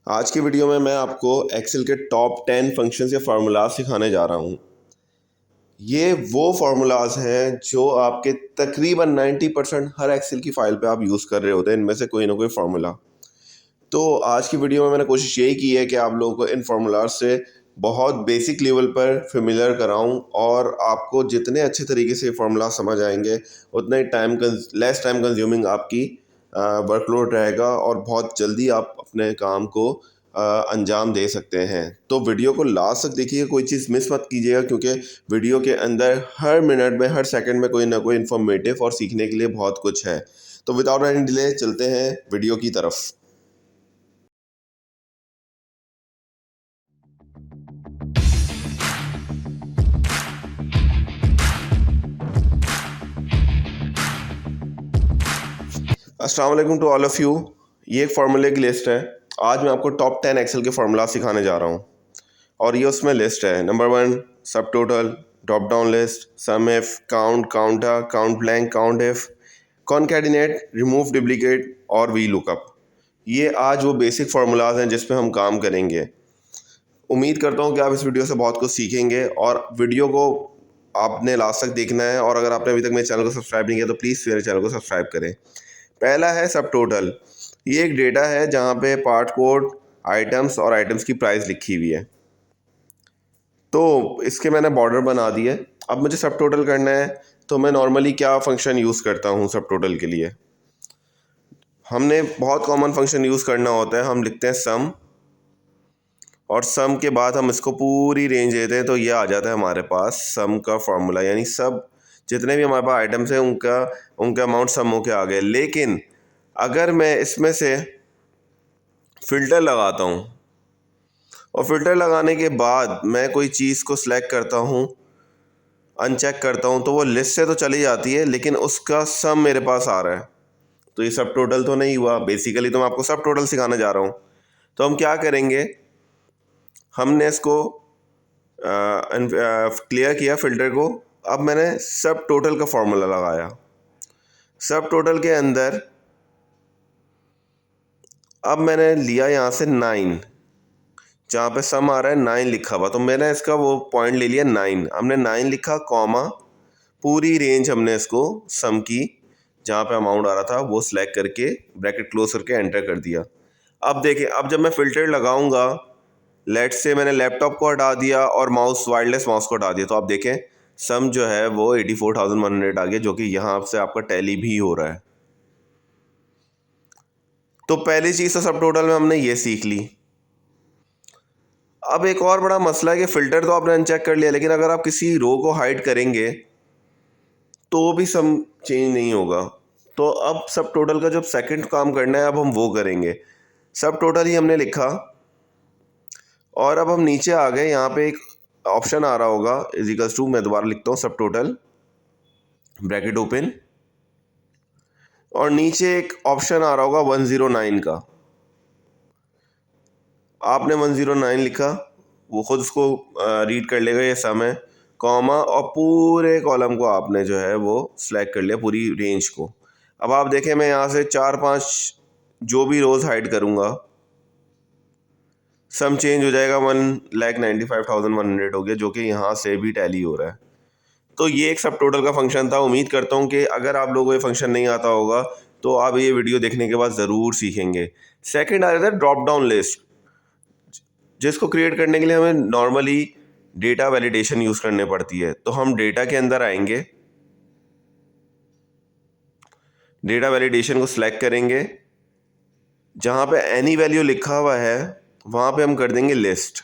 आज की वीडियो में मैं आपको एक्सेल के टॉप 10 फंक्शंस या फार्मूलाज सिखाने जा रहा हूँ। ये वो फार्मूलाज हैं जो आपके तकरीबन 90% हर एक्सेल की फ़ाइल पे आप यूज़ कर रहे होते हैं, इनमें से कोई ना कोई फार्मूला। तो आज की वीडियो में मैंने कोशिश यही की है कि आप लोगों को इन फार्मूलाज से बहुत बेसिक लेवल पर फेमिलियर कराऊँ और आपको जितने अच्छे तरीके से फार्मूला समझ आएंगे उतना ही लेस टाइम कंज्यूमिंग आपकी वर्कलोड रहेगा और बहुत जल्दी आप अपने काम को अंजाम दे सकते हैं। तो वीडियो को लास्ट तक देखिए, कोई चीज़ मिस मत कीजिएगा, क्योंकि वीडियो के अंदर हर मिनट में हर सेकंड में कोई ना कोई इन्फॉर्मेटिव और सीखने के लिए बहुत कुछ है। तो विदाउट एनी डिले चलते हैं वीडियो की तरफ। अस्सलाम वालेकुम टू ऑल ऑफ़ यू। ये एक फार्मूले की लिस्ट है। आज मैं आपको टॉप 10 एक्सेल के फार्मूला सिखाने जा रहा हूँ और ये उसमें लिस्ट है। Number 1 subtotal, drop down list, sum if, count, counter, count blank, count if, concatenate, remove duplicate और वी लुकअप। ये आज वो बेसिक फार्मूलाज हैं जिस पे हम काम करेंगे। उम्मीद करता हूँ कि आप इस वीडियो से बहुत कुछ सीखेंगे और वीडियो को आपने लास्ट तक देखना है। और अगर आपने अभी तक मेरे चैनल को सब्सक्राइब नहीं किया तो प्लीज़ मेरे चैनल को सब्सक्राइब करें। पहला है सब टोटल। ये एक डेटा है जहाँ पे पार्ट कोड, आइटम्स और आइटम्स की प्राइस लिखी हुई है। तो इसके मैंने बॉर्डर बना दिए। अब मुझे सब टोटल करना है तो मैं नॉर्मली क्या फ़ंक्शन यूज़ करता हूँ सब टोटल के लिए। हमने बहुत कॉमन फंक्शन यूज़ करना होता है। हम लिखते हैं सम और सम के बाद हम इसको पूरी रेंज देते हैं तो ये आ जाता है हमारे पास सम का फार्मूला। यानी सब जितने भी हमारे पास आइटम्स हैं उनका उनका अमाउंट सम होके आ गए। लेकिन अगर मैं इसमें से फ़िल्टर लगाता हूँ और फ़िल्टर लगाने के बाद मैं कोई चीज़ को सिलेक्ट करता हूँ, अनचेक करता हूँ, तो वो लिस्ट से तो चली जाती है लेकिन उसका सम मेरे पास आ रहा है। तो ये सब टोटल तो नहीं हुआ। बेसिकली तो मैं आपको सब टोटल सिखाने जा रहा हूँ। तो हम क्या करेंगे, हमने इसको क्लियर किया फ़िल्टर को। अब मैंने सब टोटल का फार्मूला लगाया। सब टोटल के अंदर अब मैंने लिया यहाँ से 9, जहाँ पे सम आ रहा है 9 लिखा हुआ, तो मैंने इसका वो पॉइंट ले लिया 9। हमने 9 लिखा, कॉमा, पूरी रेंज हमने इसको सम की जहाँ पे अमाउंट आ रहा था वो सिलेक्ट करके ब्रैकेट क्लोज करके एंटर कर दिया। अब देखिए, अब जब मैं फ़िल्टर लगाऊंगा, लेट से मैंने लैपटॉप को हटा दिया और वायरलेस माउस को हटा दिया, तो आप देखें सम जो है वो 84,100 आ गया, जो कि यहाँ से आपका टैली भी हो रहा है। तो पहली चीज़ तो सब टोटल में हमने ये सीख ली। अब एक और बड़ा मसला है कि फ़िल्टर तो आपने अनचेक कर लिया, लेकिन अगर आप किसी रो को हाइड करेंगे तो भी सम चेंज नहीं होगा। तो अब सब टोटल का जब सेकंड काम करना है, अब हम वो करेंगे। सब टोटल ही हमने लिखा और अब हम नीचे आ गए। यहाँ पे एक ऑप्शन आ रहा होगा इजिकल्स टू, मैं दोबारा लिखता हूँ सब टोटल, ब्रैकेट ओपन, और नीचे एक ऑप्शन आ रहा होगा 109 का। आपने 109 लिखा, वो खुद उसको रीड कर लेगा ये सम है, कॉमा, और पूरे कॉलम को आपने जो है वो सिलेक्ट कर लिया, पूरी रेंज को। अब आप देखें, मैं यहाँ से 4-5 जो भी रोज़ हाइड करूँगा, सम चेंज हो जाएगा, 1,95,100 हो गया, जो कि यहाँ से भी टैली हो रहा है। तो ये एक सब टोटल का फंक्शन था। उम्मीद करता हूँ कि अगर आप लोगों को ये फंक्शन नहीं आता होगा तो आप ये वीडियो देखने के बाद ज़रूर सीखेंगे। सेकंड आ जाता है ड्रॉप डाउन लिस्ट, जिसको क्रिएट करने के लिए हमें नॉर्मली डेटा वैलिडेशन यूज़ करने पड़ती है। तो हम डेटा के अंदर आएंगे, डेटा वैलिडेशन को सिलेक्ट करेंगे, जहाँ पे एनी वैल्यू लिखा हुआ है वहाँ पे हम कर देंगे लिस्ट,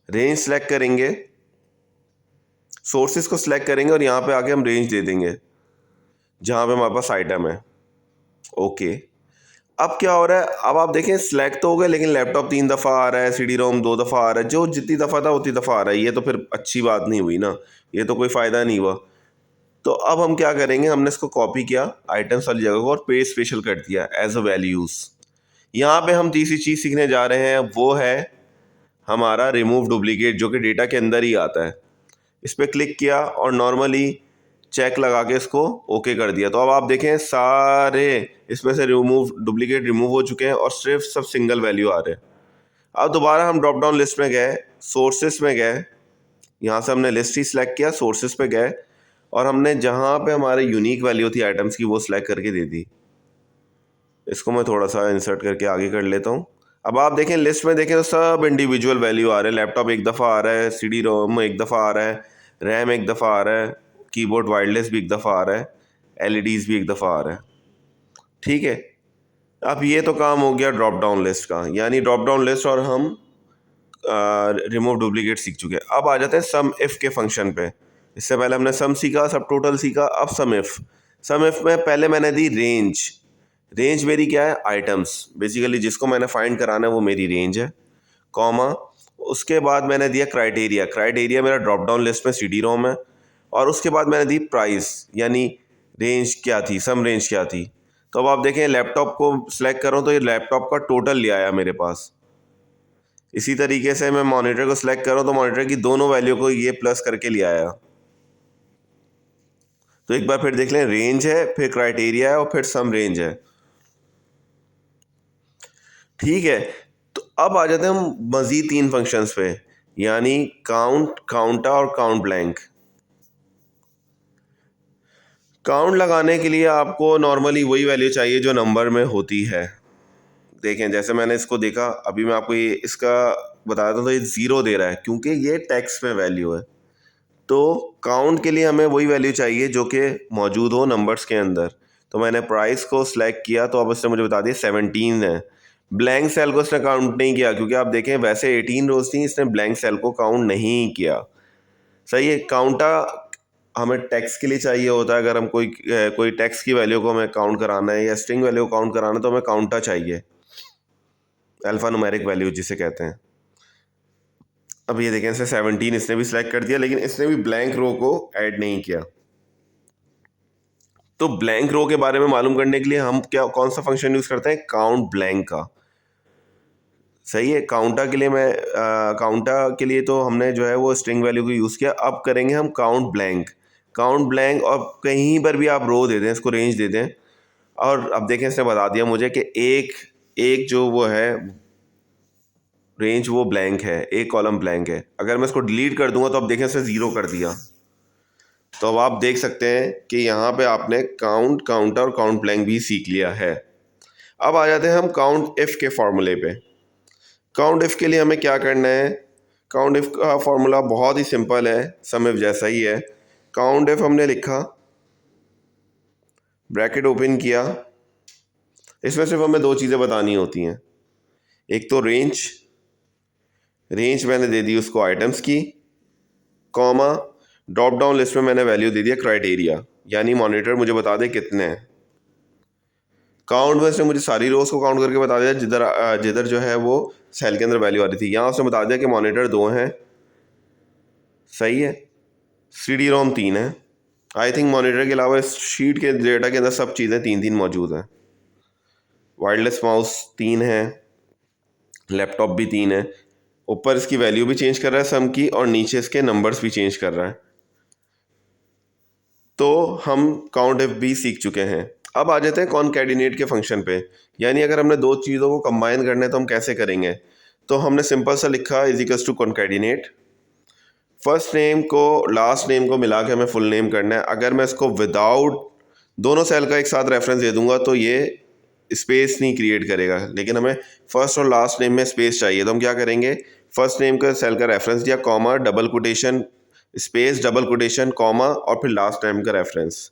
रेंज सेलेक्ट करेंगे, सोर्सेज को सिलेक्ट करेंगे और यहाँ पे आके हम रेंज दे देंगे जहाँ पे हमारे पास आइटम है। ओके, अब क्या हो रहा है, अब आप देखें सिलेक्ट तो हो गए लेकिन लैपटॉप 3 दफ़ा आ रहा है, CD रोम 2 दफ़ा आ रहा है, जो जितनी दफ़ा था उतनी दफ़ा आ रहा है। ये तो फिर अच्छी बात नहीं हुई ना, ये तो कोई फ़ायदा नहीं हुआ। तो अब हम क्या करेंगे, हमने इसको कॉपी किया आइटम्स वाली जगह को और पेस्ट स्पेशल कर दिया एज अ वैल्यूज़। यहाँ पे हम तीसरी चीज़ सीखने जा रहे हैं, वो है हमारा रिमूव डुप्लीकेट, जो कि डेटा के अंदर ही आता है। इस पर क्लिक किया और नॉर्मली चेक लगा के इसको ओके कर दिया। तो अब आप देखें सारे इसमें से डुप्लीकेट रिमूव हो चुके हैं और सिर्फ सब सिंगल वैल्यू आ रहे हैं। अब दोबारा हम ड्रॉप डाउन लिस्ट में गए, सोर्सेस में गए, यहाँ से हमने लिस्ट ही सिलेक्ट किया, सोर्सेस पे गए और हमने जहाँ पे हमारे यूनिक वैल्यू थी आइटम्स की वो सिलेक्ट करके दे दी। इसको मैं थोड़ा सा इंसर्ट करके आगे कर लेता हूँ। अब आप देखें लिस्ट में देखें तो सब इंडिविजुअल वैल्यू आ रहे हैं। लैपटॉप एक दफ़ा आ रहा है, CD रोम एक दफ़ा आ रहा है, रैम एक दफ़ा आ रहा है, कीबोर्ड वायरलेस भी एक दफ़ा आ रहा है, LEDs भी एक दफ़ा आ रहा है। ठीक है, अब ये तो काम हो गया ड्रॉप डाउन लिस्ट का, यानी ड्रॉप डाउन लिस्ट और हम रिमूव डुप्लीकेट सीख चुके हैं। अब आ जाते हैं सम इफ़ के फंक्शन पे। इससे पहले हमने सम सीखा, सब टोटल सीखा, अब सम इफ़। सम इफ़ में पहले मैंने दी रेंज। रेंज मेरी क्या है? आइटम्स। बेसिकली जिसको मैंने फाइंड कराना है वो मेरी रेंज है, कॉमा उसके बाद मैंने दिया क्राइटेरिया। क्राइटेरिया मेरा ड्रॉप डाउन लिस्ट में CD रोम है। और उसके बाद मैंने दी प्राइस, यानी रेंज क्या थी, सम रेंज क्या थी। तो अब आप देखें लैपटॉप को सिलेक्ट करूँ तो ये लैपटॉप का टोटल ले आया मेरे पास। इसी तरीके से मैं मॉनिटर को सिलेक्ट करूँ तो मॉनिटर की दोनों वैल्यू को ये प्लस करके ले आया। तो एक बार फिर देख लें, रेंज है, फिर क्राइटेरिया है और फिर सम रेंज है। ठीक है, तो अब आ जाते हैं हम मज़ीद 3 फंक्शंस पे, यानी काउंट, काउंटा और काउंट ब्लैंक। काउंट लगाने के लिए आपको नॉर्मली वही वैल्यू चाहिए जो नंबर में होती है। देखें जैसे मैंने इसको देखा, अभी मैं आपको ये इसका बता देता हूँ, तो ये 0 दे रहा है क्योंकि ये टेक्स्ट में वैल्यू है। तो काउंट के लिए हमें वही वैल्यू चाहिए जो कि मौजूद हो नंबर्स के अंदर। तो मैंने प्राइस को सिलेक्ट किया तो अब इसने मुझे बता दिया 17 है। ब्लैंक सेल को इसने काउंट नहीं किया क्योंकि आप देखें वैसे 18 रोज थी, इसने ब्लैंक सेल को काउंट नहीं किया। सही है, काउंटा हमें टेक्स्ट के लिए चाहिए होता है। अगर हम कोई टेक्स्ट की वैल्यू को हमें काउंट कराना है या स्ट्रिंग वैल्यू को काउंट कराना है तो हमें काउंटा चाहिए, अल्फा न्यूमेरिक वैल्यू जिसे कहते हैं। अब ये देखें इसने 17 इसने भी सिलेक्ट कर दिया, लेकिन इसने भी ब्लैंक रो को ऐड नहीं किया। तो ब्लैंक रो के बारे में मालूम करने के लिए हम कौन सा फंक्शन यूज़ करते हैं? काउंट ब्लैंक का। सही है, काउंटा के लिए काउंटा के लिए तो हमने जो है वो स्ट्रिंग वैल्यू को यूज़ किया। अब करेंगे हम काउंट ब्लैंक। काउंट ब्लैंक और कहीं पर भी आप रो दे दें, इसको रेंज दे दें। और अब देखें इसने बता दिया मुझे कि एक एक जो वो है रेंज वो ब्लैंक है, एक कॉलम ब्लैंक है। अगर मैं इसको डिलीट कर दूंगा तो अब देखें इसने 0 कर दिया। तो अब आप देख सकते हैं कि यहाँ पे आपने काउंट, काउंटर और काउंट ब्लैंक भी सीख लिया है। अब आ जाते हैं हम काउंट इफ़ के फॉर्मूले पे। काउंट इफ़ के लिए हमें क्या करना है? काउंट इफ़ का फॉर्मूला बहुत ही सिंपल है, सम इफ़ जैसा ही है। काउंट इफ़ हमने लिखा, ब्रैकेट ओपन किया, इसमें सिर्फ हमें 2 चीज़ें बतानी होती हैं। एक तो रेंज, रेंज मैंने दे दी उसको आइटम्स की, कॉमा ड्रॉप डाउन लिस्ट में मैंने वैल्यू दे दिया क्राइटेरिया, यानी मॉनिटर मुझे बता दे कितने हैं। काउंट में उसने मुझे सारी रोज को काउंट करके बता दिया जिधर जिधर जो है वो सेल के अंदर वैल्यू आ रही थी। यहाँ उसने बता दिया कि मॉनिटर 2 हैं। सही है, CD रोम 3 है। आई थिंक मॉनिटर के अलावा इस शीट के डेटा के अंदर सब चीज़ें 3 मौजूद हैं। वायरलेस माउस 3 है, लैपटॉप भी 3 है। ऊपर इसकी वैल्यू भी चेंज कर रहा है सम की और नीचे इसके नंबर्स भी चेंज कर रहा है। तो हम काउंट इफ भी सीख चुके हैं। अब आ जाते हैं कॉनकैटिनेट के फंक्शन पे, यानी अगर हमने 2 चीज़ों को कंबाइन करना है तो हम कैसे करेंगे? तो हमने सिंपल सा लिखा is equals to concatenate. First name को लास्ट नेम को मिला के हमें फुल नेम करना है। अगर मैं इसको विदाउट दोनों सेल का एक साथ रेफरेंस दे दूंगा तो ये स्पेस नहीं क्रिएट करेगा, लेकिन हमें फर्स्ट और लास्ट नेम में स्पेस चाहिए। तो हम क्या करेंगे? फर्स्ट नेम का सेल का रेफरेंस दिया, comma, double quotation, space, double quotation, comma और फिर लास्ट नेम का रेफरेंस।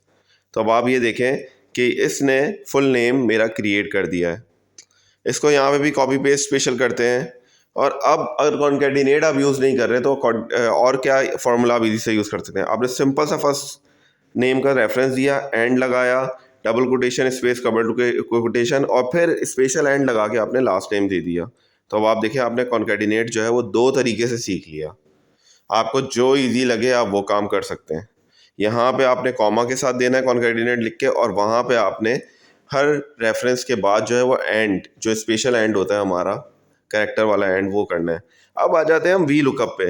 तो अब आप ये देखें कि इसने फुल नेम मेरा क्रिएट कर दिया है। इसको यहाँ पे भी कॉपी पेस्ट स्पेशल करते हैं। और अब अगर कॉन्कैटिनेट आप यूज़ नहीं कर रहे तो और क्या फार्मूला आप इजी से यूज़ कर सकते हैं? आपने सिंपल सा फर्स्ट नेम का रेफरेंस दिया, एंड लगाया, double quotation, space, double quotation और फिर स्पेशल एंड लगा के आपने लास्ट नेम दे दिया। तो अब आप देखिए आपने कॉन्कैटिनेट जो है वो 2 तरीके से सीख लिया। आपको जो इजी लगे आप वो काम कर सकते हैं। यहाँ पे आपने कॉमा के साथ देना है कॉन्कैटिनेट लिख के, और वहाँ पे आपने हर रेफरेंस के बाद जो है वो एंड, जो स्पेशल एंड होता है हमारा कैरेक्टर वाला एंड, वो करना है। अब आ जाते हैं हम वी लुकअप पे।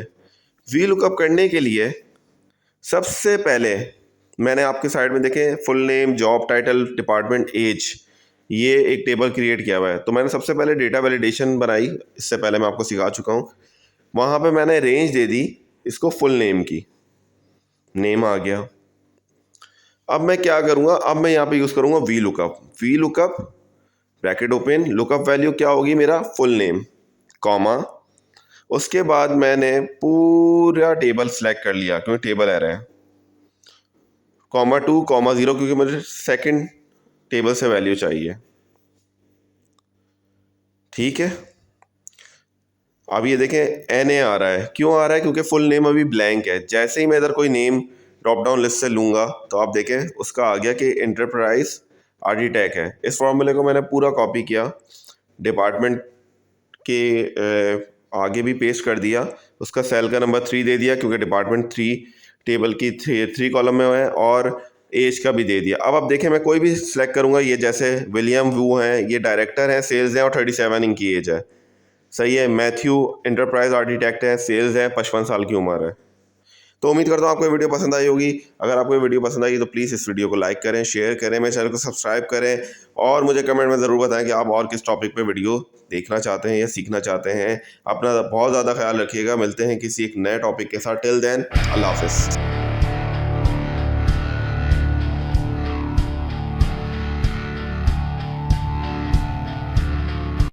वी लुकअप करने के लिए सबसे पहले मैंने आपके साइड में देखें full name, job title, department, age, ये एक टेबल क्रिएट किया हुआ है। तो मैंने सबसे पहले डेटा वैलिडेशन बनाई, इससे पहले मैं आपको सिखा चुका हूँ। वहाँ पे मैंने रेंज दे दी इसको फुल नेम की, नेम आ गया। अब मैं क्या करूँगा, अब मैं यहाँ पे यूज़ करूँगा V lookup. V lookup bracket open, lookup value क्या होगी मेरा, फुल नेम, कॉमा, उसके बाद मैंने पूरा टेबल सेलेक्ट कर लिया क्योंकि टेबल एरर है, कॉमा 2, कॉमा 0, क्योंकि मुझे सेकंड टेबल से वैल्यू चाहिए। ठीक है, अब ये देखें NA आ रहा है, क्यों आ रहा है, क्योंकि फुल नेम अभी ब्लैंक है। जैसे ही मैं इधर कोई नेम ड्रॉप डाउन लिस्ट से लूँगा तो आप देखें उसका आ गया कि एंटरप्राइज आर्किटेक्ट है। इस फॉर्मूले को मैंने पूरा कॉपी किया, डिपार्टमेंट के आगे भी पेस्ट कर दिया, उसका सेल का नंबर 3 दे दिया क्योंकि डिपार्टमेंट 3 टेबल की 3 कॉलम में है, और एज का भी दे दिया। अब आप देखें मैं कोई भी सिलेक्ट करूँगा, ये जैसे विलियम वू हैं, ये डायरेक्टर हैं, सेल्स हैं और 37 इनकी एज है। सही है, मैथ्यू एंटरप्राइज आर्किटेक्ट है, सेल्स है, 55 साल की उम्र है। तो उम्मीद करता हूँ आपको ये वीडियो पसंद आई होगी। अगर आपको ये वीडियो पसंद आई तो प्लीज़ इस वीडियो को लाइक करें, शेयर करें, मेरे चैनल को सब्सक्राइब करें, और मुझे कमेंट में ज़रूर बताएं कि आप और किस टॉपिक पे वीडियो देखना चाहते हैं या सीखना चाहते हैं। अपना बहुत ज़्यादा ख्याल रखिएगा। मिलते हैं किसी एक नए टॉपिक के साथ। टिल देन, अल्लाह हाफिज़।